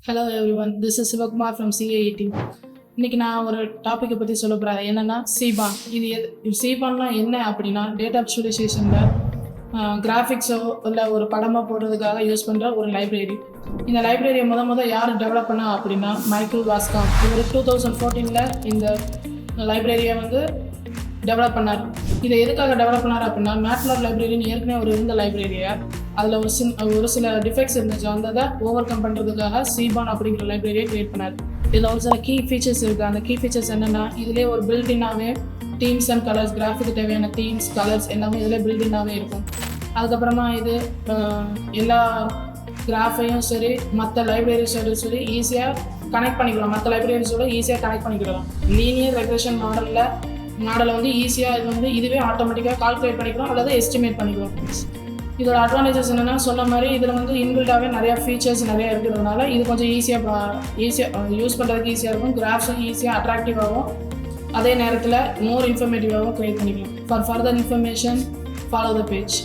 Hello everyone, this is Sivakumar from CAET. இன்னைக்கு நான் ஒரு டாப்பிக்கை பற்றி சொல்ல போகிறேன். என்னென்னா சீபான். சீபான்லாம் என்ன அப்படின்னா, டேட்டா விசுவலைசேஷனில் கிராஃபிக்ஸோ இல்லை ஒரு படமாக போடுறதுக்காக யூஸ் பண்ணுற ஒரு லைப்ரரி. இந்த லைப்ரரியை யார் டெவலப் பண்ணா அப்படின்னா மைக்கேல் வாஸ்காம். இவர் 2014 இந்த லைப்ரரியை டெவலப் பண்ணார். இதை எதுக்காக டெவலப் பண்ணார் அப்படின்னா, மேட்லாப் லைப்ரரின்னு ஏற்கனவே ஒரு இருந்த லைப்ரரியை அதில் ஒரு சில டிஃபெக்ட்ஸ் இருந்துச்சு. அதை ஓவர் கம் பண்ணுறதுக்காக சீபான் அப்படிங்கிற லைப்ரரியை கிரியேட் பண்ணார். இதில் ஒரு சில கீ ஃபீச்சர்ஸ் இருக்குது. அந்த கீ ஃபீச்சர்ஸ் என்னென்னா, இதிலே ஒரு பில்டின்னாகவே தீம்ஸ் அண்ட் கலர்ஸ், கிராஃபிக்கு தேவையான தீம்ஸ், கலர்ஸ் எல்லாமே இதில் பில்டின்னாகவே இருக்கும். அதுக்கப்புறமா இது எல்லா கிராஃபையும் சரி மற்ற லைப்ரரிஸோட சரி ஈஸியாக கனெக்ட் பண்ணிக்கலாம். மற்ற லைப்ரரிஸோட ஈஸியாக கனெக்ட் பண்ணிக்கலாம். லீனியர் ரெக்ரெஷன் மாடலை ஈஸியாக இதுவே ஆட்டோமேட்டிக்காக கால்குலேட் பண்ணிக்கலாம் அல்லது எஸ்டிமேட் பண்ணிக்கலாம். இதோட அட்வான்டேஜஸ் என்னென்னா, சொன்ன மாதிரி இதில் இன்பில்டாகவே நிறையா ஃபீச்சர்ஸ் நிறையா இருக்கிறதுனால இது கொஞ்சம் ஈஸியாக யூஸ் பண்ணுறதுக்கு ஈஸியாக இருக்கும். கிராஃப்ஸும் ஈஸியாக அட்ராக்டிவாகவும் அதே நேரத்தில் மோர் இன்ஃபர்மேட்டிவாகவும் க்ரியேட் பண்ணிக்கலாம். For further information follow the page.